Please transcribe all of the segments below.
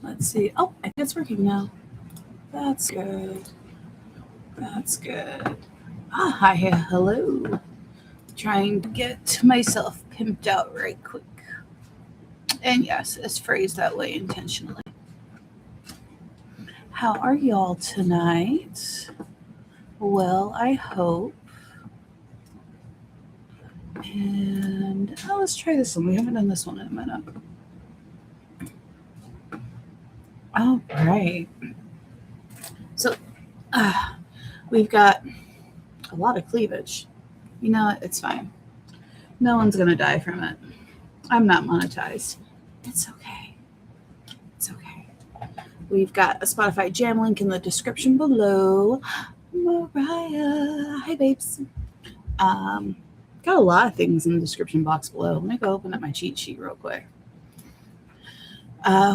Let's see. Oh, I think it's working now. That's good. That's good. Ah, hi, hello. Trying to get myself pimped out right quick. And yes, it's phrased that way intentionally. How are y'all tonight? Well, I hope. And let's try this one. We haven't done this one in a minute. All right. So uh, we've got a lot of cleavage. You know what? It's fine. No one's going to die from it. I'm not monetized. It's okay. It's okay. We've got a Spotify jam link in the description below. Mariah. Hi, babes. Um, got a lot of things in the description box below. Let me go open up my cheat sheet real quick.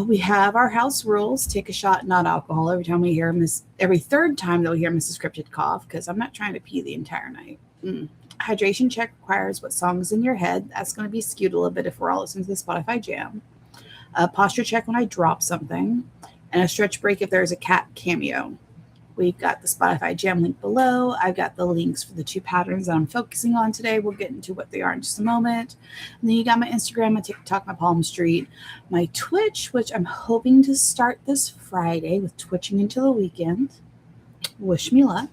We have our house rules. Take a shot, not alcohol. Every third time that we hear Mrs. Cryptid cough, because I'm not trying to pee the entire night. Hydration check requires what song's in your head. That's going to be skewed a little bit if we're all listening to the Spotify jam. Posture check when I drop something. And a stretch break if there's a cat cameo. We've got the Spotify jam link below. I've got the links for the 2 patterns that I'm focusing on today. We'll get into what they are in just a moment. And then you got my Instagram, my TikTok, my Palm Street, my Twitch, which I'm hoping to start this Friday with twitching into the weekend. Wish me luck.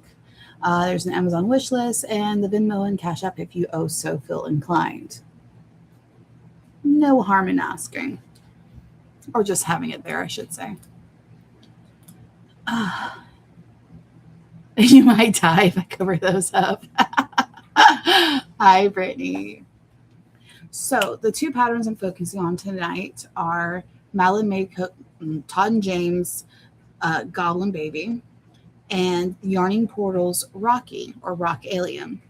There's an Amazon wish list and the Venmo and Cash App if you so feel inclined. No harm in asking. Or just having it there, I should say. You might die if I cover those up. Hi, Brittany. So the 2 patterns I'm focusing on tonight are Malin Maycook, Todd and James, Goblin Baby, and Yarning Portal's Rocky or Rock Alien.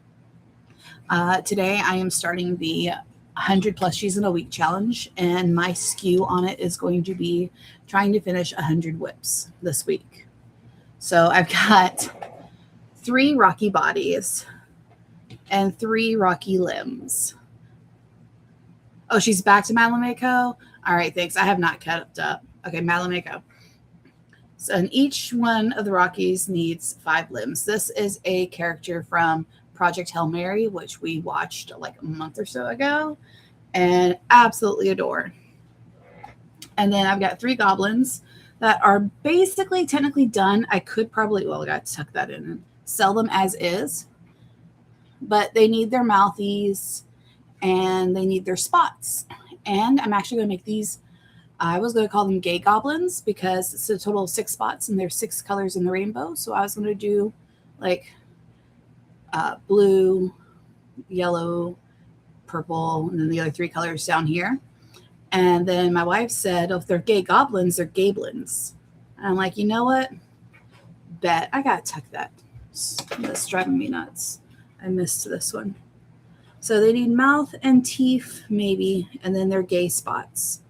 Today I am starting the 100 plushies in a week challenge, and my skew on it is going to be trying to finish 100 whips this week. So I've got 3 rocky bodies and 3 rocky limbs. Oh, she's back to Malamako? All right, thanks. I have not kept up. Okay, Malamako. So, and each one of the Rockies needs 5 limbs. This is a character from Project Hail Mary, which we watched like a month or so ago and absolutely adore. And then I've got 3 goblins that are basically technically done. I could probably, I got to tuck that in and sell them as is, but they need their mouthies and they need their spots. And I'm actually going to make these, I was going to call them gay goblins because it's a total of 6 spots and there's 6 colors in the rainbow. So I was going to do like blue, yellow, purple, and then the other 3 colors down here. And then my wife said, oh, if they're gay goblins, they're gablins. And I'm like, you know what? Bet. I got to tuck that. That's driving me nuts. I missed this one. So they need mouth and teeth, maybe, and then they're gay spots.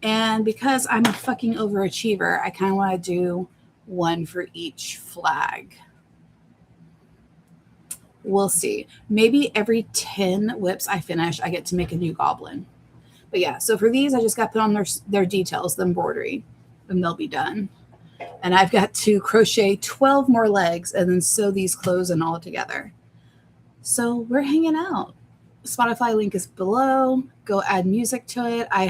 And because I'm a fucking overachiever, I kind of want to do 1 for each flag. We'll see. Maybe every 10 whips I finish, I get to make a new goblin. But yeah, so for these, I just got to put on their details, the embroidery, and they'll be done. And I've got to crochet 12 more legs and then sew these clothes and all together. So we're hanging out. Spotify link is below. Go add music to it. I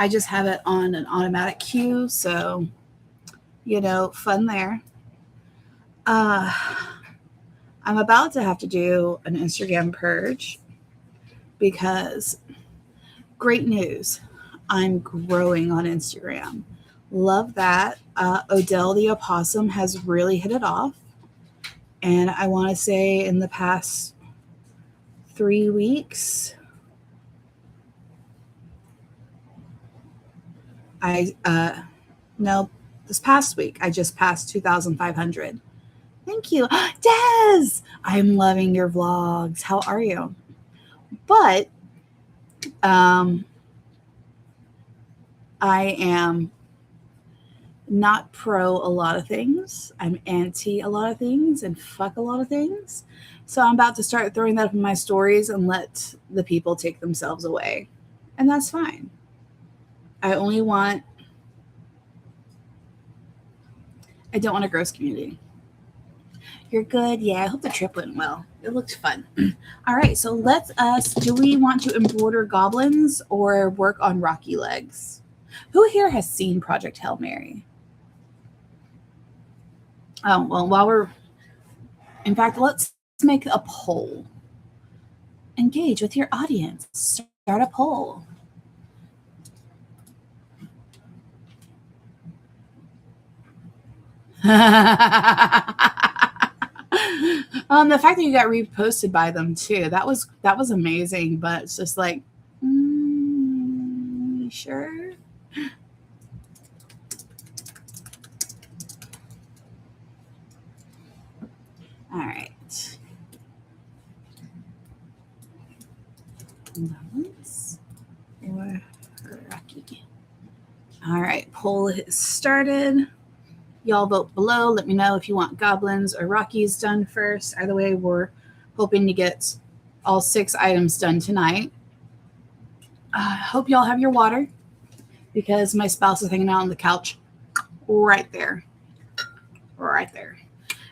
just have it on an automatic cue, so fun there. I'm about to have to do an Instagram purge because great news. I'm growing on Instagram. Love that. Odell the opossum has really hit it off. And I want to say in the past 3 weeks, this past week, I just passed 2,500. Thank you. Des! I'm loving your vlogs. How are you? But I am not pro a lot of things. I'm anti a lot of things and fuck a lot of things. So I'm about to start throwing that up in my stories and let the people take themselves away. And that's fine. I only want I don't want a gross community. You're good. Yeah, I hope the trip went well. It looked fun. All right, so do we want to embroider goblins or work on Rocky Legs? Who here has seen Project Hail Mary? Oh, well, in fact, let's make a poll. Engage with your audience. Start a poll. The fact that you got reposted by them too, that was amazing. But it's just like, sure. All right. Or Rocky. All right, poll is started. Y'all vote below. Let me know if you want goblins or Rockies done first. Either way, we're hoping to get all 6 items done tonight. I hope y'all have your water because my spouse is hanging out on the couch right there. Right there.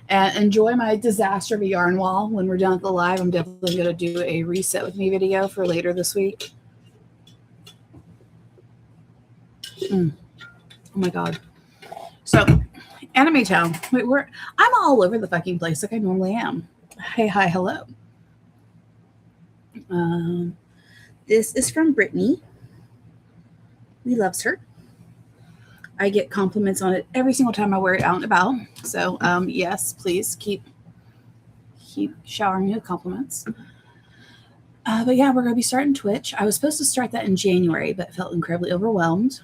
And enjoy my disaster of a yarn wall. When we're done with the live, I'm definitely going to do a reset with me video for later this week. Oh my God. So, Anime Town. Wait, I'm all over the fucking place like I normally am. Hey, hi, hello. This is from Brittany. We loves her. I get compliments on it every single time I wear it out and about. So, yes, please keep showering me with compliments. But yeah, we're going to be starting Twitch. I was supposed to start that in January, but felt incredibly overwhelmed.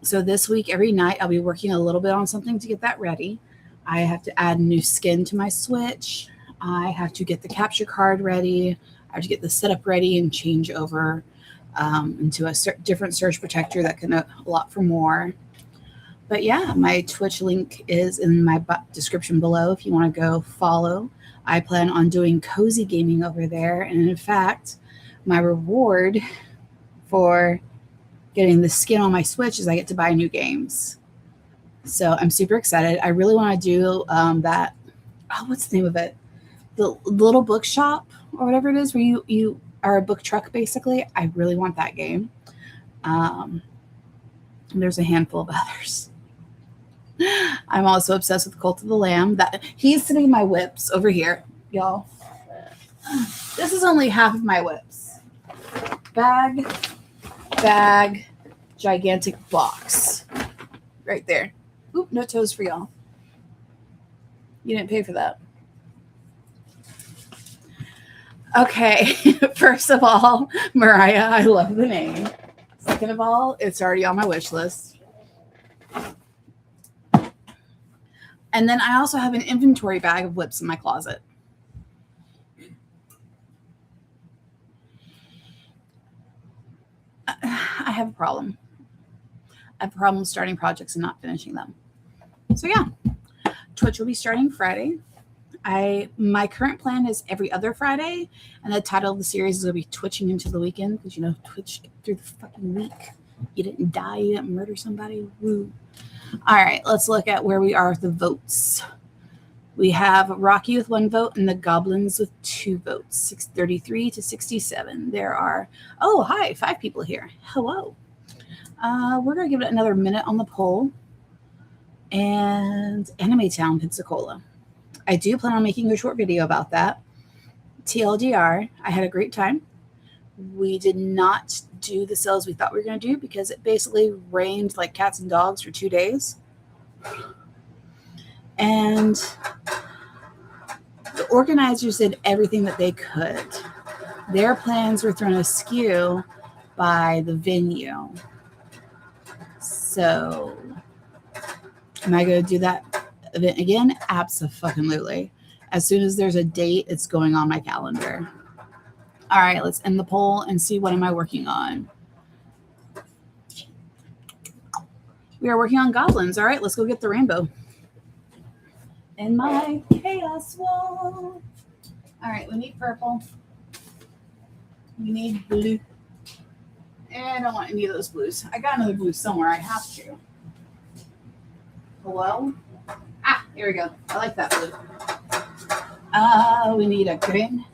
So this week, every night, I'll be working a little bit on something to get that ready. I have to add new skin to my Switch. I have to get the capture card ready. I have to get the setup ready and change over into a different surge protector that can a lot for more. But yeah, my Twitch link is in my description below if you want to go follow. I plan on doing cozy gaming over there. And in fact, my reward for getting the skin on my Switch is I get to buy new games. So I'm super excited. I really want to do that. Oh, what's the name of it? The little bookshop or whatever it is where you are a book truck, basically. I really want that game. There's a handful of others. I'm also obsessed with Cult of the Lamb. That he's sitting in my whips over here, y'all. This is only half of my whips. Bag, gigantic box. Right there. Oop, no toes for y'all. You didn't pay for that. Okay, first of all, Mariah, I love the name. Second of all, it's already on my wish list. And then I also have an inventory bag of whips in my closet. I have a problem. I have a problem starting projects and not finishing them. So yeah, Twitch will be starting Friday. My current plan is every other Friday, and the title of the series is going to be Twitching into the Weekend, because, Twitch through the fucking week. You didn't die, you didn't murder somebody. Woo. All right, let's look at where we are with the votes. We have Rocky with 1 vote and the Goblins with 2 votes, 633 to 67. There are, 5 people here. Hello. We're going to give it another minute on the poll. And Anime Town, Pensacola. I do plan on making a short video about that. TLDR, I had a great time. We did not do the sales we thought we were going to do because it basically rained like cats and dogs for 2 days. And the organizers did everything that they could. Their plans were thrown askew by the venue. So, am I going to do that event again? Abso-fucking-lutely. As soon as there's a date, it's going on my calendar. All right, let's end the poll and see what am I working on. We are working on goblins. All right, let's go get the rainbow. In my chaos wall. All right, we need purple. We need blue. And I don't want any of those blues. I got another blue somewhere. I have to. Hello? Ah. Here we go. I like that blue. We need a green.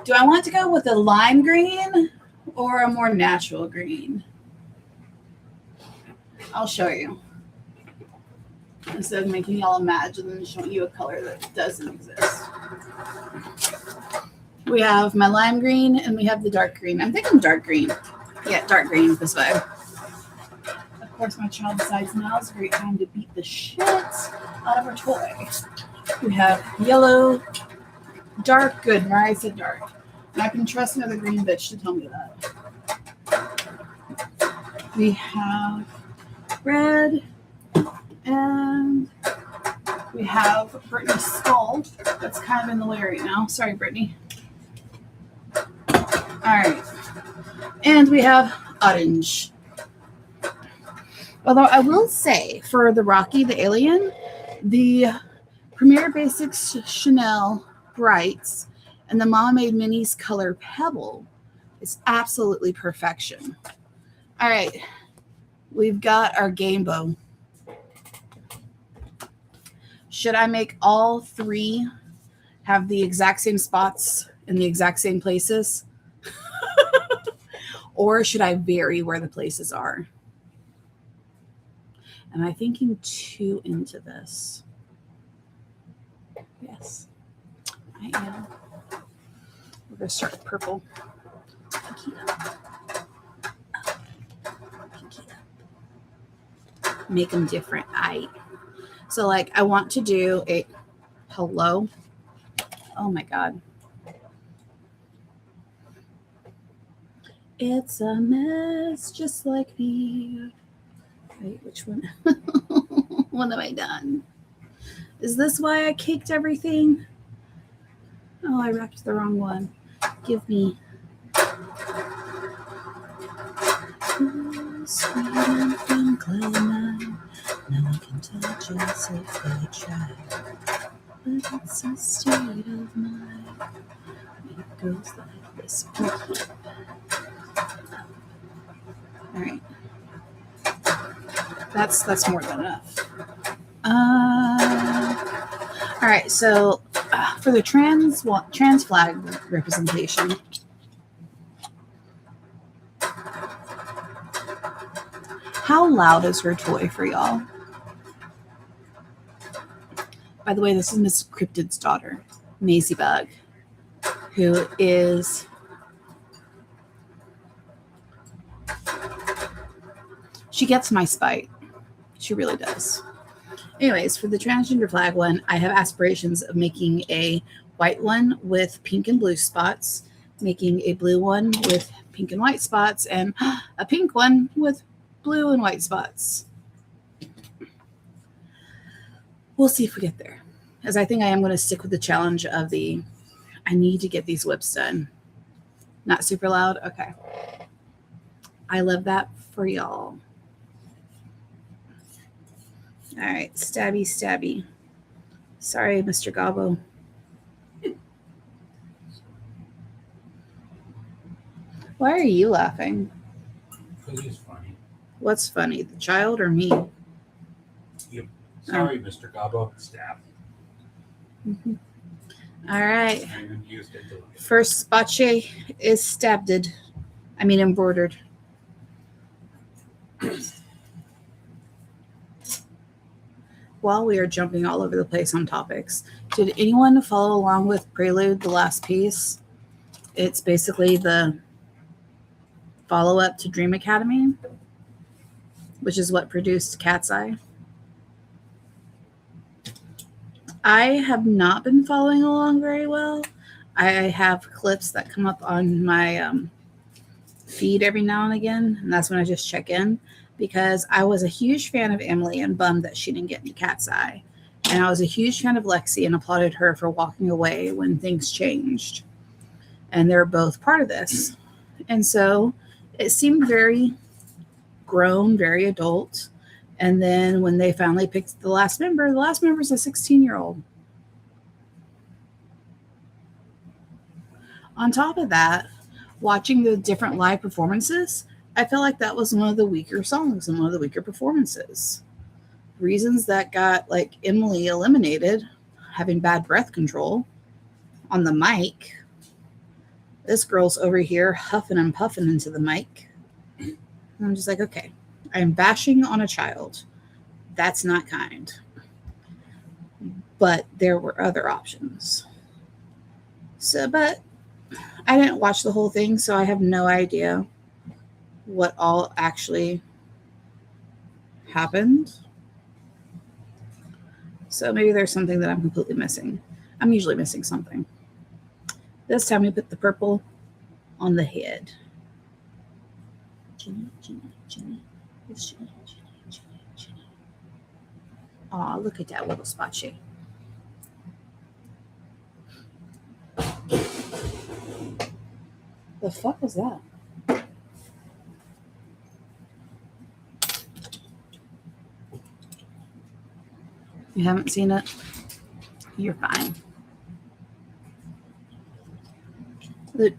Do I want to go with a lime green or a more natural green? I'll show you. Instead of making y'all imagine and showing you a color that doesn't exist. We have my lime green and we have the dark green. I'm thinking dark green. Yeah, dark green this way. Of course, my child decides now is a great time to beat the shit out of her toy. We have yellow, dark, good. Mariah said dark. And I can trust another green bitch to tell me that. We have red, and we have Brittany's skull. That's kind of in the way right now. Sorry, Brittany. All right. And we have orange. Although I will say, for the Rocky the Alien, the Premier Basics Chanel Brights and the Mama Made Minis Color Pebble is absolutely perfection. All right. We've got our game bow. Should I make all three have the exact same spots in the exact same places? Or should I vary where the places are? Am I thinking too into this? Yes, I am. We're going to start with purple. Make them different. So like I want to do a hello. Oh my God. It's a mess just like me. Wait, which one? What have I done? Is this why I caked everything? Oh, I wrapped the wrong one. Give me. Sweet and clear now. No one can touch us if they try. But it's a state of mind. It goes like this. All right. That's more than enough. All right. So for the trans flag representation, how loud is her toy for y'all? By the way, this is Miss Cryptid's daughter, Maisie Bug, who is she gets my spite. She really does. Anyways, for the transgender flag one, I have aspirations of making a white one with pink and blue spots, making a blue one with pink and white spots, and a pink one with blue and white spots. We'll see if we get there. As I think I am going to stick with the challenge of I need to get these whips done. Not super loud? Okay. I love that for y'all. All right, stabby, stabby. Sorry, Mr. Gobbo. Why are you laughing? Because it's funny. What's funny, the child or me? Yep. Sorry, Mr. Gobbo. Stab. Mm-hmm. All right. I even used it to look at. First spache is stabbed. I mean embroidered. While we are jumping all over the place on topics, did anyone follow along with Prelude, the last piece? It's basically the follow-up to Dream Academy, which is what produced Cat's Eye. I have not been following along very well. I have clips that come up on my feed every now and again, and that's when I just check in, because I was a huge fan of Emily and bummed that she didn't get into Cat's Eye. And I was a huge fan of Lexi and applauded her for walking away when things changed. And they're both part of this. And so it seemed very grown, very adult. And then when they finally picked the last member is a 16-year-old. On top of that, watching the different live performances, I felt like that was one of the weaker songs and one of the weaker performances. reasons that got like Emily eliminated, having bad breath control on the mic. This girl's over here huffing and puffing into the mic. And I'm just like, okay, I'm bashing on a child. That's not kind. But there were other options. So, but I didn't watch the whole thing, so I have no idea what all actually happened. So maybe there's something that I'm completely missing. I'm usually missing something. This time we put the purple on the head. Ginny, Ginny, Ginny. It's Ginny, Ginny, Ginny, Ginny. Aw, look at that little spot shape. The fuck was that? You haven't seen it? You're fine. The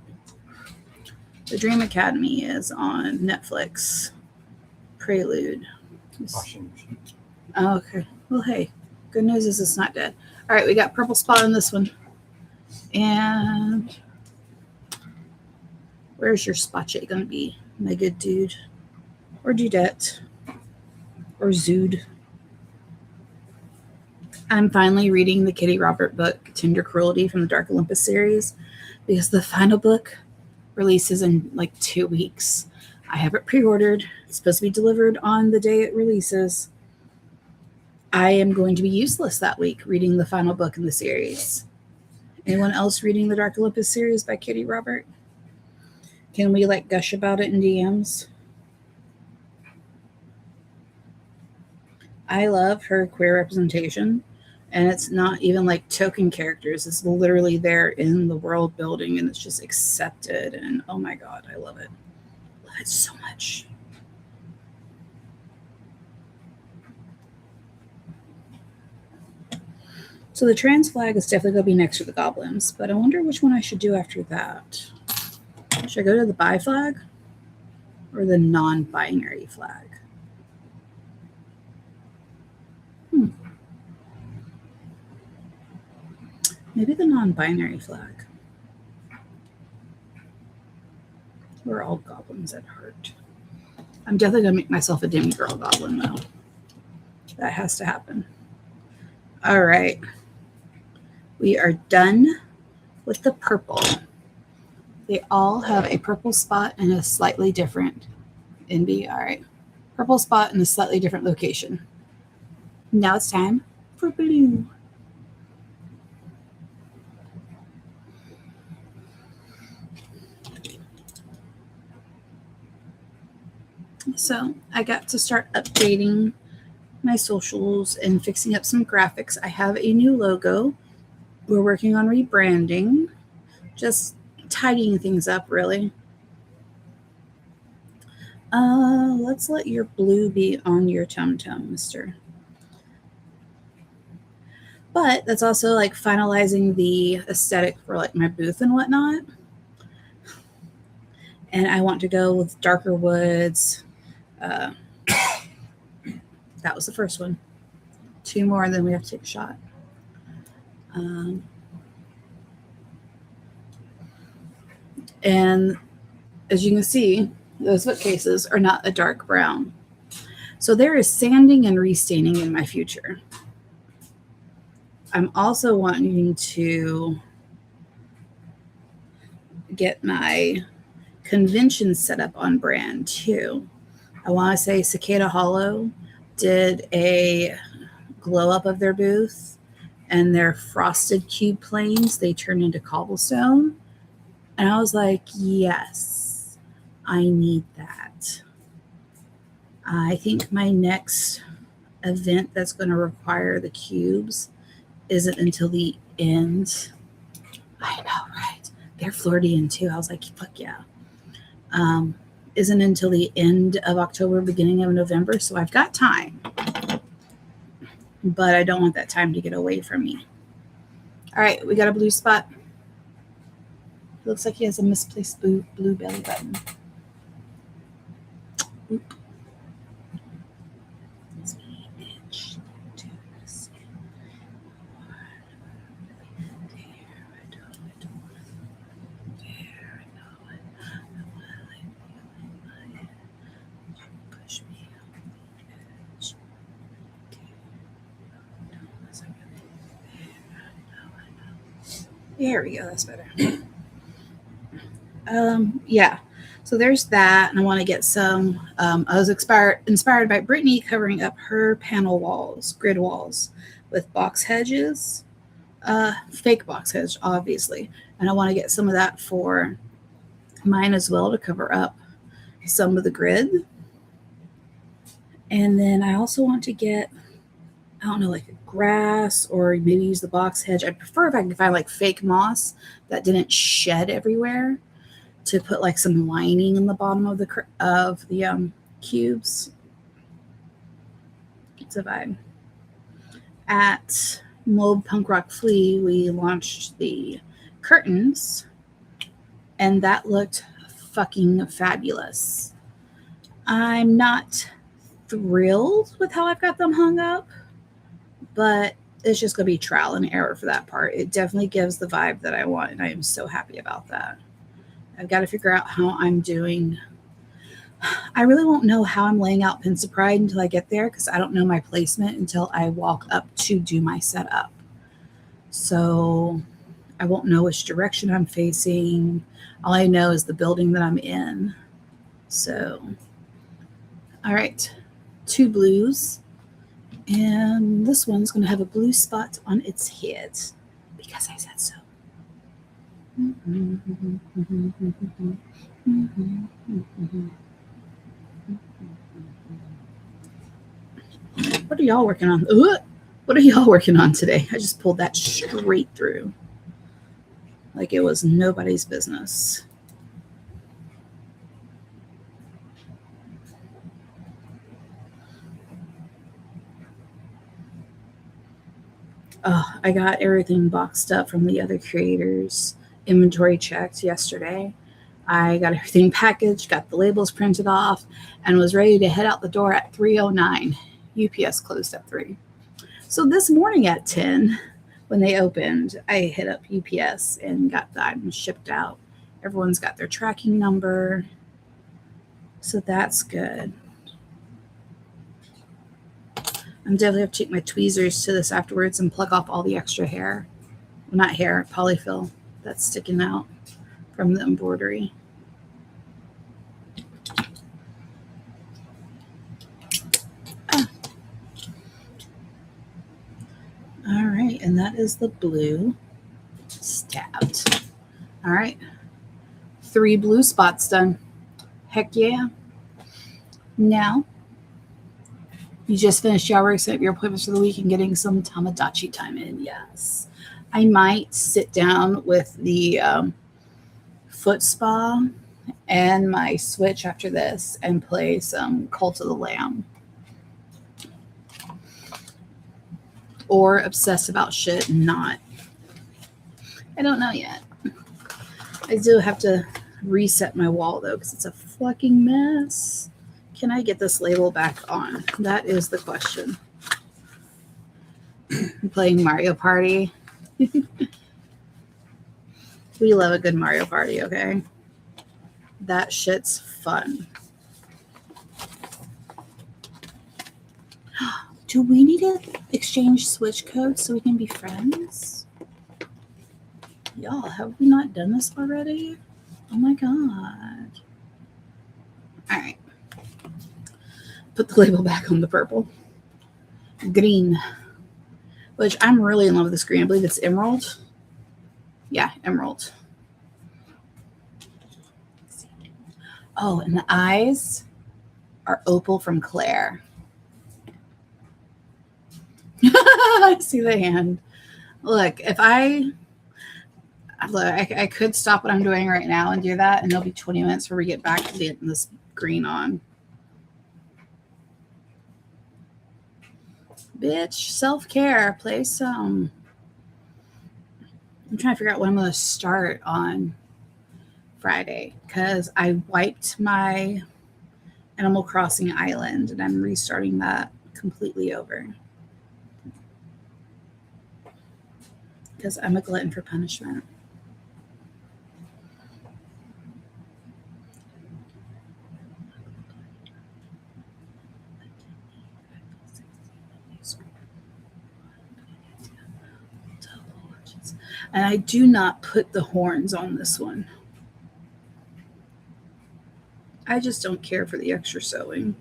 Dream Academy is on Netflix. Prelude. Washing machine. Oh, okay. Well, hey, good news is it's not dead. All right, we got purple spot on this one. And where's your spot shade going to be, my good dude? Or dudette? Or zood? I'm finally reading the Kitty Robert book, Tender Cruelty from the Dark Olympus series, because the final book releases in like 2 weeks. I have it pre-ordered. It's supposed to be delivered on the day it releases. I am going to be useless that week reading the final book in the series. Anyone else reading the Dark Olympus series by Kitty Robert? Can we like gush about it in DMs? I love her queer representation, and it's not even like token characters. It's literally there in the world building, and it's just accepted. And oh my God, I love it. Love it so much. So the trans flag is definitely going to be next to the goblins, but I wonder which one I should do after that. Should I go to the bi flag or the non-binary flag? Maybe the non-binary flag. We're all goblins at heart. I'm definitely going to make myself a demigirl goblin, though. That has to happen. All right. We are done with the purple. They all have a purple spot and a slightly different NB. All right. Purple spot in a slightly different location. Now it's time for blue. So I got to start updating my socials and fixing up some graphics. I have a new logo. We're working on rebranding, just tidying things up, really. Let's let your blue be on your tum-tum, mister. But that's also like finalizing the aesthetic for like my booth and whatnot. And I want to go with darker woods. That was the first one. 2 more, and then we have to take a shot. And as you can see, those bookcases are not a dark brown. So there is sanding and restaining in my future. I'm also wanting to get my convention set up on brand too. I want to say Cicada Hollow did a glow up of their booth, and their frosted cube planes, they turned into cobblestone. And I was like, yes, I need that. I think my next event that's going to require the cubes isn't until the end. I know, right? They're Floridian too. I was like, fuck yeah. Isn't until the end of October, beginning of November. So I've got time. But I don't want that time to get away from me. All right, we got a blue spot. It looks like he has a misplaced blue belly button. Oop. There we go. That's better. Yeah. So there's that, and I want to get some. I was inspired by Brittany covering up her panel walls, grid walls, with box hedges, fake box hedge, obviously, and I want to get some of that for mine as well to cover up some of the grid. And then I also want to get, I don't know, like a grass or maybe use the box hedge. I prefer if I can find like fake moss that didn't shed everywhere to put like some lining in the bottom of the cubes. It's a vibe. At Mold Punk Rock Flea, we launched the curtains, and that looked fucking fabulous. I'm not thrilled with how I've got them hung up, but it's just going to be trial and error for that part. It definitely gives the vibe that I want, and I am so happy about that. I've got to figure out how I'm doing. I really won't know how I'm laying out Pinsa Pride until I get there because I don't know my placement until I walk up to do my setup. So I won't know which direction I'm facing. All I know is the building that I'm in. So, all right, 2 blues. And this one's going to have a blue spot on its head because I said so. What are y'all working on? What are y'all working on today? I just pulled that straight through like it was nobody's business. Oh, I got everything boxed up from the other creators. Inventory checked yesterday. I got everything packaged, got the labels printed off, and was ready to head out the door at 3:09. UPS closed at 3. So this morning at 10, when they opened, I hit up UPS and got the items shipped out. Everyone's got their tracking number, so that's good. I'm definitely have to take my tweezers to this afterwards and plug off all the extra hair. Well, not hair, polyfill that's sticking out from the embroidery. All right, and that is the blue stabbed. All right, 3 blue spots done. Heck yeah. Now, you just finished your work, set up your appointments for the week, and getting some Tamagotchi time in. Yes. I might sit down with the foot spa and my Switch after this and play some Cult of the Lamb. Or obsess about shit and not. I don't know yet. I do have to reset my wall though because it's a fucking mess. Can I get this label back on? That is the question. I'm playing Mario Party. We love a good Mario Party, okay? That shit's fun. Do we need to exchange Switch codes so we can be friends? Y'all, have we not done this already? Oh my god. All right. Put the label back on the purple. Green. Which I'm really in love with this green. I believe it's emerald. Yeah, emerald. Oh, and the eyes are opal from Claire. I see the hand. Look, if I could stop what I'm doing right now and do that, and it'll be 20 minutes before we get back to getting this green on. Bitch, self-care. Play some. I'm trying to figure out when I'm going to start on Friday because I wiped my Animal Crossing island and I'm restarting that completely over because I'm a glutton for punishment. And I do not put the horns on this one. I just don't care for the extra sewing.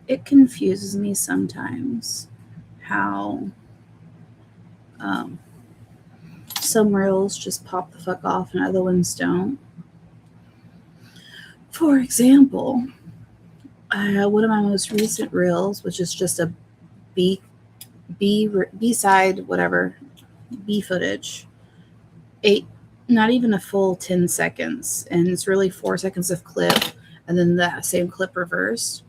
It confuses me sometimes how some reels just pop the fuck off and other ones don't. For example, one of my most recent reels, which is just a B-side, whatever, B footage, not even a full 10 seconds. And it's really 4 seconds of clip and then that same clip reversed,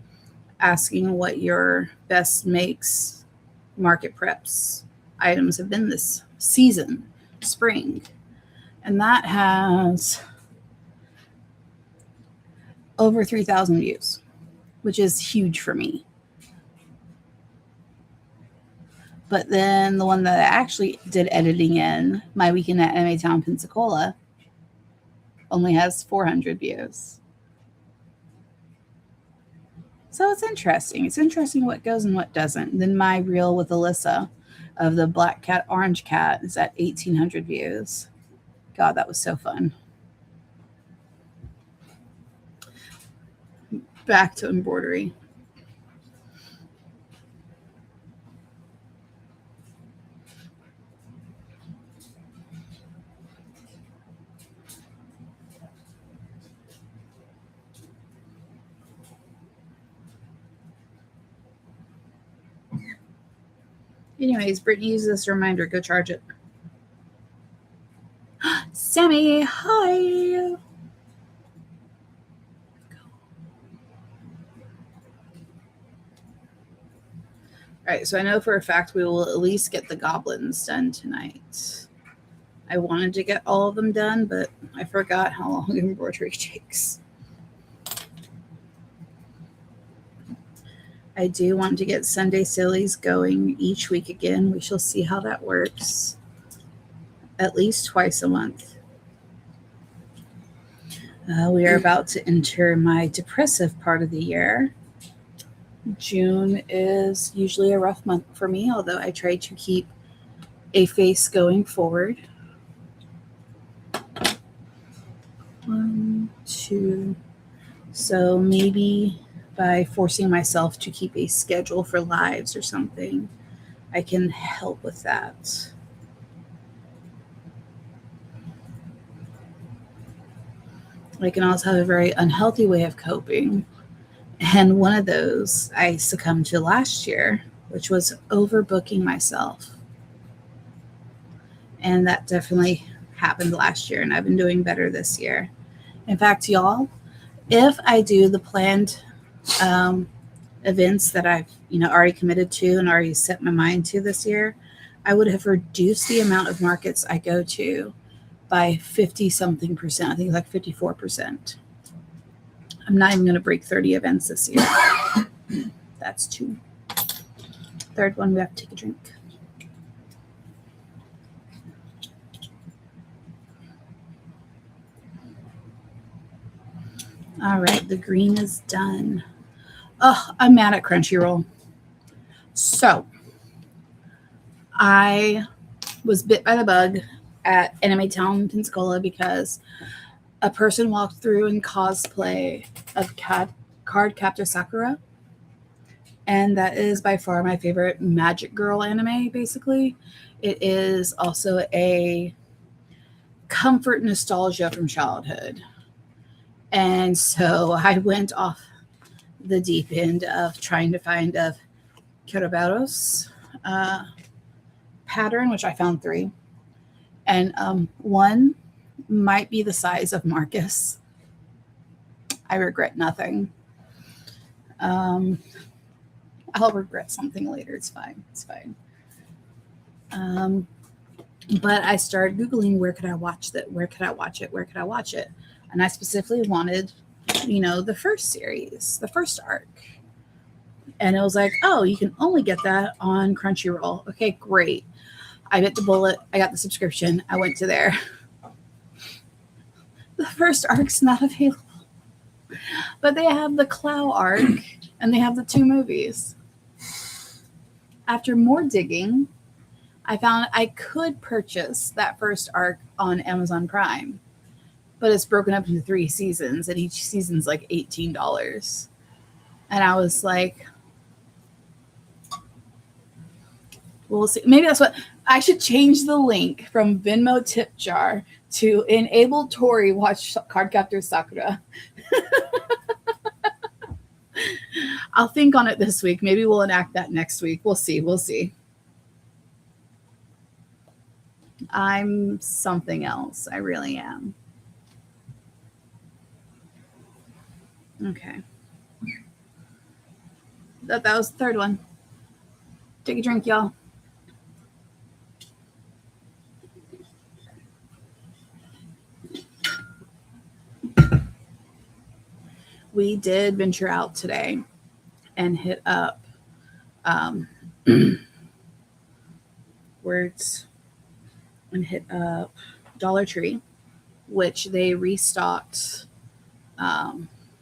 asking what your best makes market preps items have been this season, spring. And that has over 3,000 views, which is huge for me. But then the one that I actually did editing in, My Weekend at Anime Town Pensacola, only has 400 views. So it's interesting. It's interesting what goes and what doesn't. And then my reel with Alyssa of the black cat, orange cat is at 1,800 views. God, that was so fun. Back to embroidery. Anyways, Brittany uses this reminder. Go charge it. Sammy, hi. All right, so I know for a fact we will at least get the goblins done tonight. I wanted to get all of them done, but I forgot how long embroidery takes. I do want to get Sunday Sillies going each week again. We shall see how that works. At least twice a month. We are about to enter my depressive part of the year. June is usually a rough month for me, although I try to keep a face going forward. 1, 2. So maybe by forcing myself to keep a schedule for lives or something, I can help with that. I can also have a very unhealthy way of coping. And one of those I succumbed to last year, which was overbooking myself. And that definitely happened last year, and I've been doing better this year. In fact, y'all, if I do the planned events that I've already committed to and already set my mind to this year, I would have reduced the amount of markets I go to by 50-something%. I think it's like 54%. I'm not even going to break 30 events this year. That's 2. Third one, we have to take a drink. All right, the green is done. Oh, I'm mad at Crunchyroll. So, I was bit by the bug at Anime Town Pensacola because a person walked through in cosplay of Card Captor Sakura. And that is by far my favorite magic girl anime, basically. It is also a comfort nostalgia from childhood. And so I went off the deep end of trying to find a Kerobaros pattern, which I found 3. And one might be the size of Marcus. I regret nothing. I'll regret something later. It's fine. It's fine. But I started Googling, where could I watch that? Where could I watch it? Where could I watch it? And I specifically wanted, the first series, the first arc. And it was like, oh, you can only get that on Crunchyroll. Okay, great. I bit the bullet. I got the subscription. I went to there. The first arc's not available. But they have the Clow arc and they have the 2 movies. After more digging, I found I could purchase that first arc on Amazon Prime, but it's broken up into 3 seasons, and each season's like $18. And I was like, we'll see. Maybe that's what I should change the link from Venmo tip jar to enable Tori watch Cardcaptor Sakura. I'll think on it this week. Maybe we'll enact that next week. We'll see. We'll see. I'm something else. I really am. Okay. That was the 3rd one. Take a drink, y'all. We did venture out today and hit up Dollar Tree, which they restocked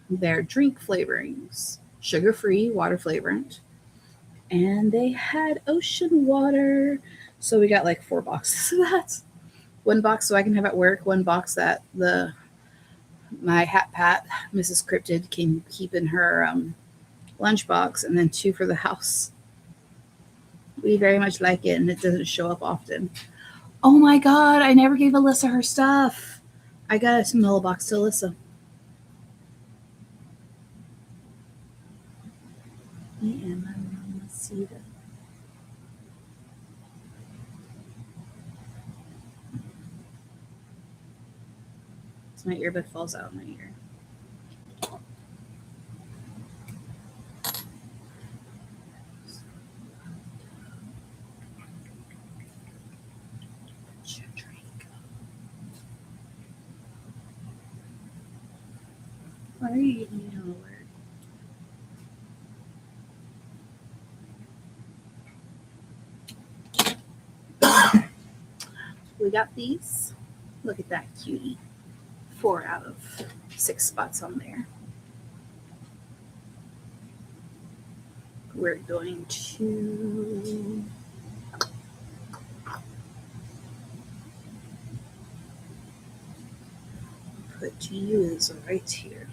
their drink flavorings, sugar-free, water flavored, and they had ocean water. So we got like 4 boxes of that. 1 box so I can have at work, 1 box that my Hat Pat, Mrs. Cryptid, can keep in her lunchbox, and then 2 for the house. We very much like it, and it doesn't show up often. Oh my God, I never gave Alyssa her stuff. I got a small box to Alyssa. My earbud falls out of my ear. Why are you giving me a word? We got these. Look at that cutie. 4 out of 6 spots on there. We're going to put yours right here.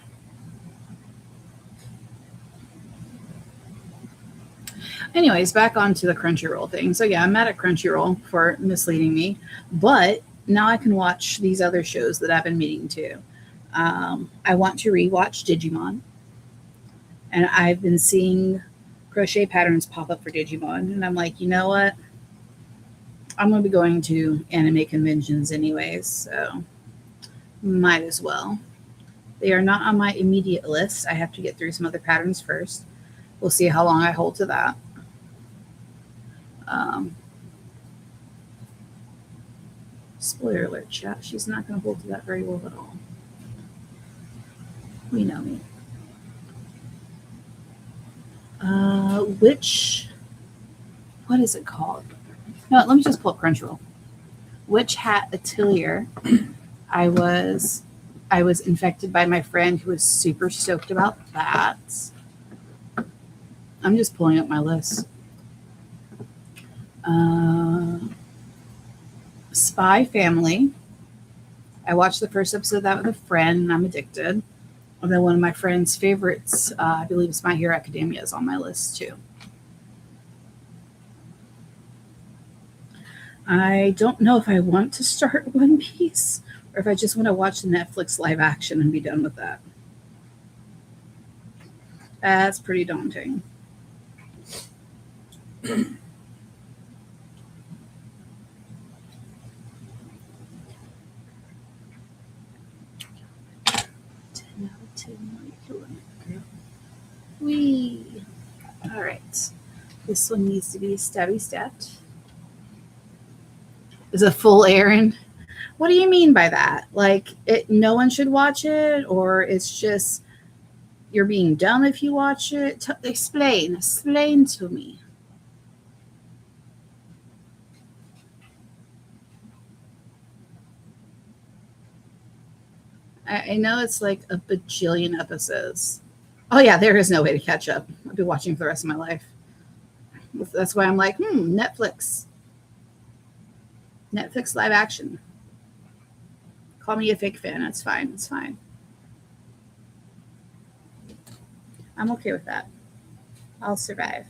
Anyways, back onto the Crunchyroll thing. So yeah, I'm mad at Crunchyroll for misleading me, but now I can watch these other shows that I've been meaning to. I want to rewatch Digimon, and I've been seeing crochet patterns pop up for Digimon, and I'm like, you know what? I'm going to be going to anime conventions anyways, so might as well. They are not on my immediate list. I have to get through some other patterns first. We'll see how long I hold to that. Spoiler alert, chat. She's not going to hold to that very well at all. We know me. What is it called? No, let me just pull up Crunchyroll. Witch Hat Atelier. I was infected by my friend who was super stoked about that. I'm just pulling up my list. Spy Family. I watched the first episode of that with a friend, and I'm addicted. And then one of my friend's favorites, I believe it's My Hero Academia, is on my list too. I don't know if I want to start One Piece or if I just want to watch the Netflix live action and be done with that. That's pretty daunting. Wee. All right. This one needs to be stabby stabbed. Is a full errand. What do you mean by that? Like, no one should watch it, or it's just you're being dumb if you watch it? Explain to me. I know it's like a bajillion episodes. Oh yeah, there is no way to catch up. I'll be watching for the rest of my life. That's why I'm like, Netflix. Netflix live action. Call me a fake fan. It's fine. It's fine. I'm okay with that. I'll survive.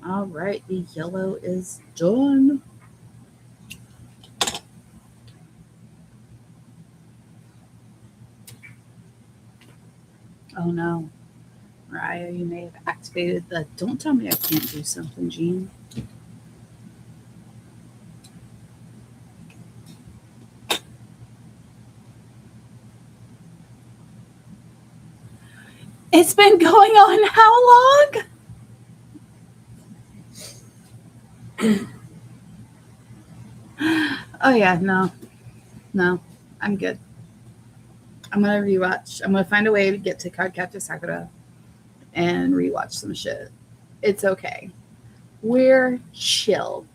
All right, the yellow is done. Oh no, Mariah, you may have activated the don't tell me I can't do something, Gene. It's been going on how long? Oh yeah, no, I'm good. I'm gonna rewatch. I'm gonna find a way to get to Cardcaptor Sakura and rewatch some shit. It's okay. We're chill.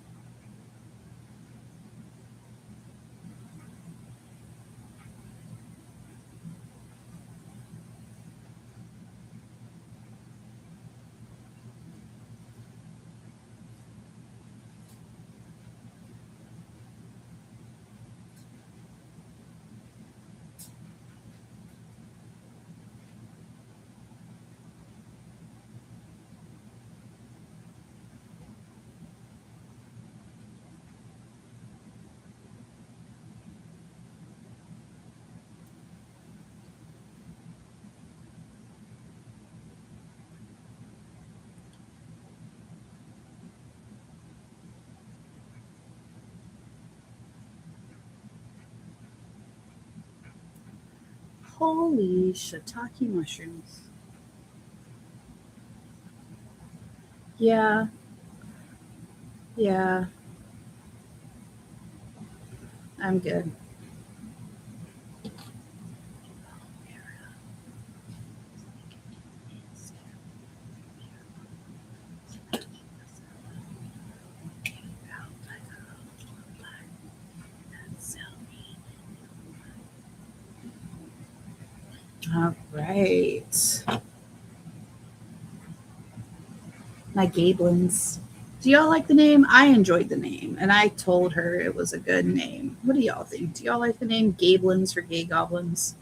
Holy shiitake mushrooms. Yeah, yeah, I'm good. All right. My Gablins. Do y'all like the name? I enjoyed the name, and I told her it was a good name. What do y'all think? Do y'all like the name Gablins for gay goblins?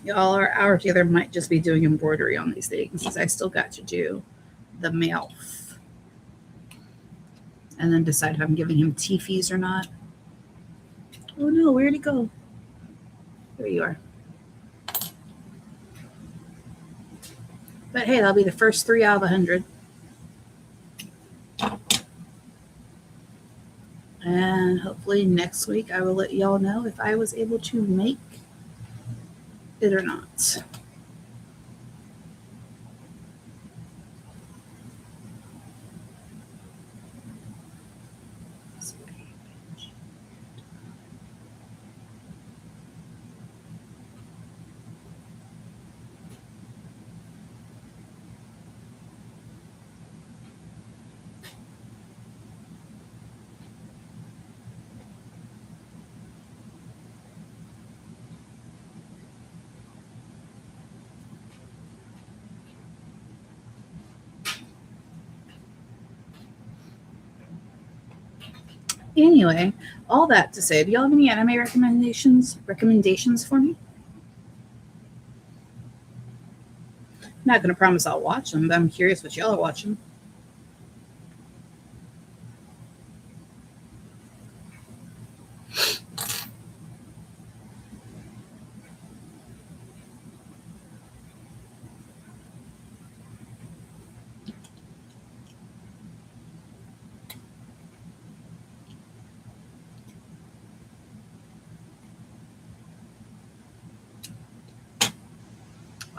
Y'all are our together might just be doing embroidery on these things because I still got to do the mouth and then decide if I'm giving him teefies or not. Oh no, where'd he go? There you are. But hey, that'll be the first 3 out of 100. And hopefully next week I will let y'all know if I was able to make it or not. Anyway, all that to say, do y'all have any anime recommendations for me? I'm not gonna promise I'll watch them, but I'm curious what y'all are watching.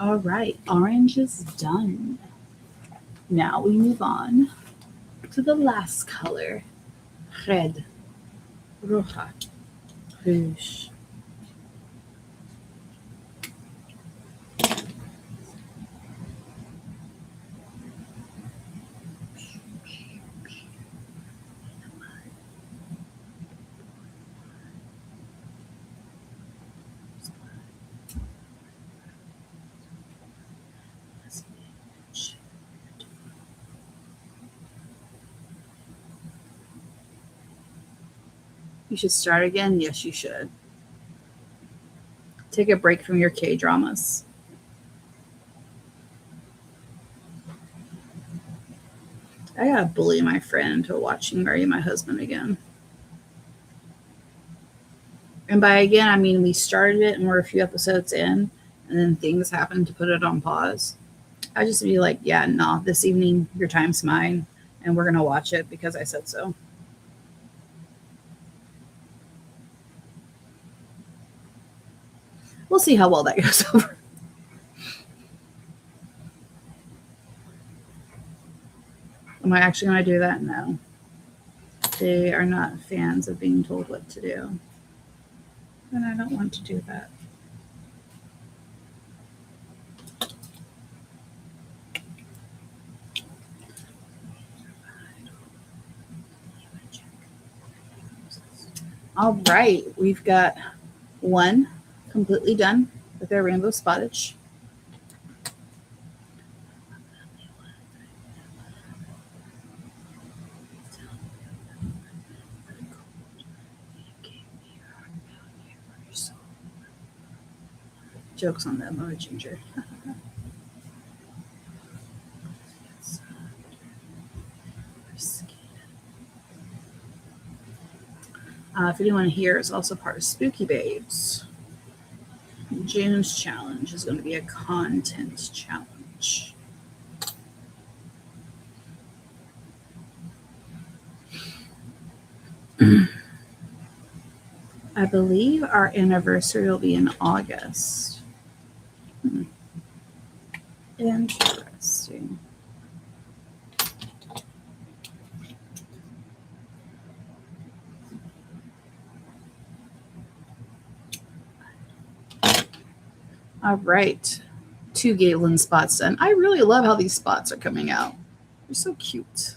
All right, orange is done. Now we move on to the last color, red, roja, rouge. You should start again? Yes, you should. Take a break from your K-dramas. I gotta bully my friend into watching Marry My Husband again. And by again, I mean we started it and we're a few episodes in, and then things happened to put it on pause. I just be like, yeah, no, this evening your time's mine, and we're gonna watch it because I said so. We'll see how well that goes over. Am I actually gonna do that? No. They are not fans of being told what to do. And I don't want to do that. All right, we've got one completely done with our rainbow spottage. Jokes on them, I'm a ginger. If anyone here is also part of Spooky Babes, June's challenge is going to be a content challenge. I believe our anniversary will be in August. Interesting. All right. 2 Galen spots done. I really love how these spots are coming out. They're so cute.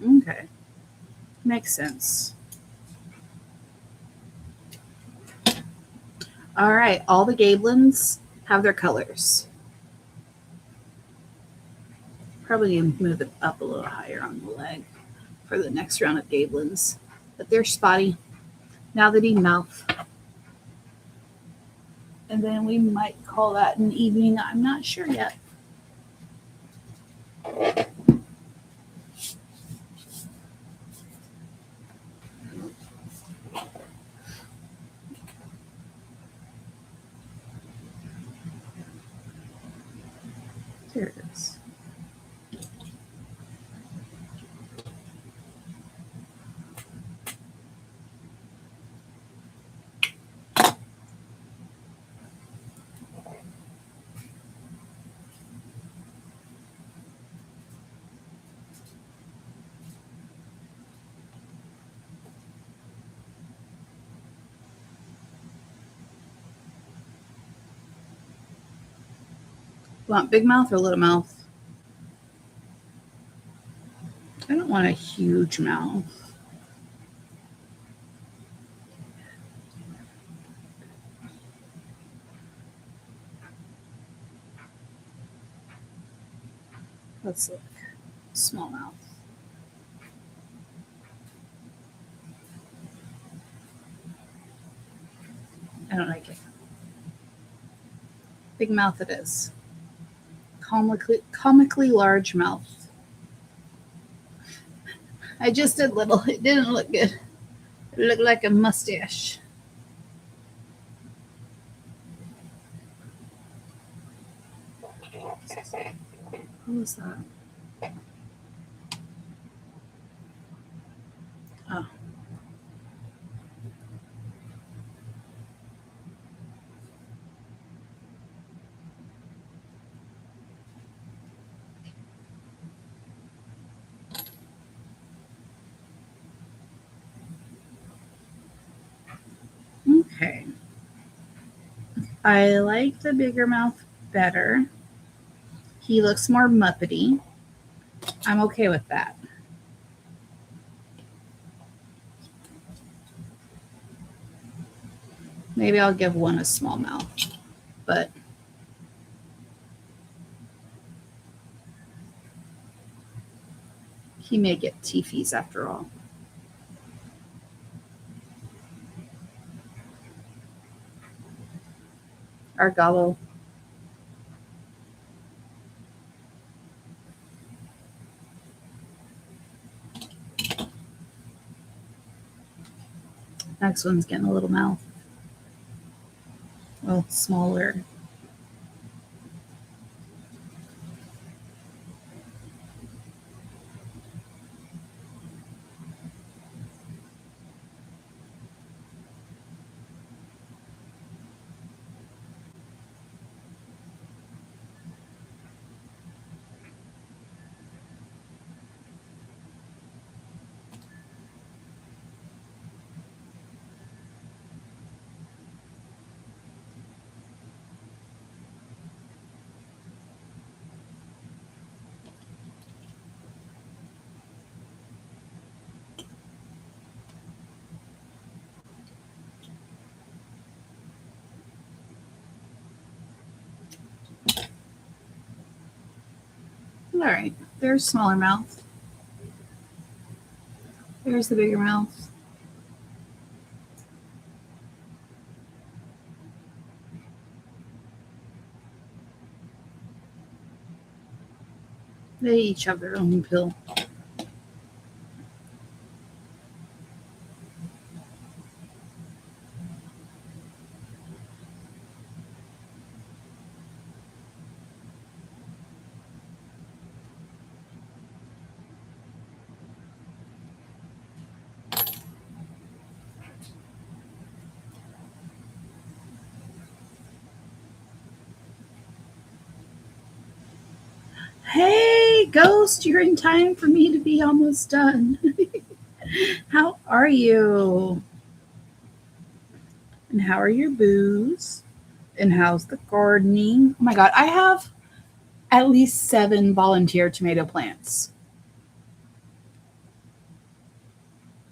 Okay. Makes sense. All right. All the Gablins have their colors. Probably need to move it up a little higher on the leg for the next round of Gablins. But they're spotty. Now they need mouth. And then we might call that an evening. I'm not sure yet. There it is. Want big mouth or little mouth? want a huge mouth. Let's look. Small mouth. I don't like it. Big mouth it is. Comically large mouth. I just did little. It didn't look good. It looked like a mustache. What was that? Oh. Okay. I like the bigger mouth better. He looks more Muppety. I'm okay with that. Maybe I'll give one a small mouth, but he may get teefies after all. Argalo. Next one's getting a little mouth. Well, smaller. All right, there's smaller mouth. There's the bigger mouth. They each have their own pill. Hey, Ghost, you're in time for me to be almost done. How are you? And how are your boos? And how's the gardening? Oh my God, I have at least 7 volunteer tomato plants.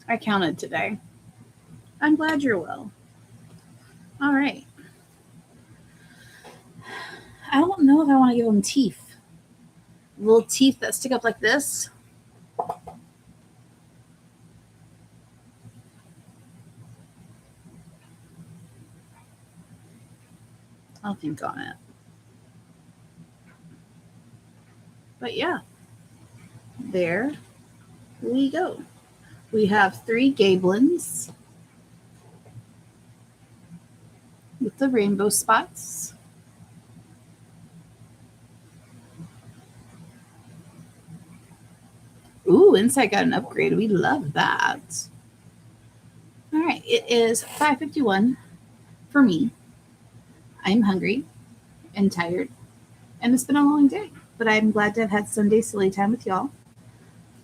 I counted today. I'm glad you're well. All right. I don't know if I want to give them teeth. Little teeth that stick up like this. I'll think on it. But yeah, there we go. We have 3 gablins with the rainbow spots. Ooh, Insight got an upgrade. We love that. All right, it is 5:51 for me. I'm hungry and tired, and it's been a long day, but I'm glad to have had Sunday silly time with y'all.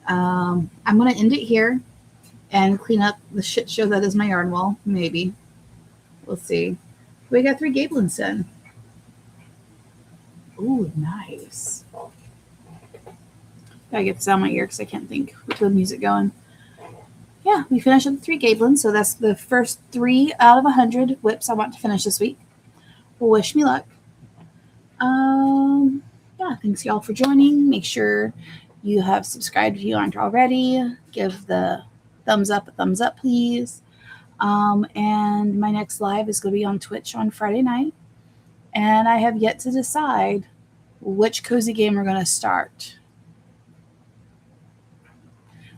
I'm going to end it here and clean up the shit show that is my yarn wall. Maybe. We'll see. We got 3 gablins done. Ooh, nice. I get sound in my ear because I can't think with the music going. Yeah, we finished with 3 Gablins, so that's the first 3 out of 100 whips I want to finish this week. Well, wish me luck. Yeah, thanks y'all for joining. Make sure you have subscribed if you aren't already. Give the thumbs up a thumbs up, please. And my next live is going to be on Twitch on Friday night. And I have yet to decide which cozy game we're going to start.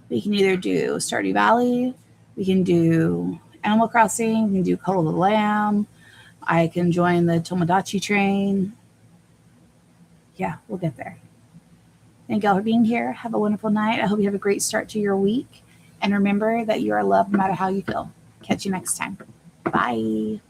We can either do Stardew Valley, we can do Animal Crossing, we can do Cuddle the Lamb, I can join the Tomodachi train. Yeah, we'll get there. Thank y'all for being here. Have a wonderful night. I hope you have a great start to your week. And remember that you are loved no matter how you feel. Catch you next time. Bye.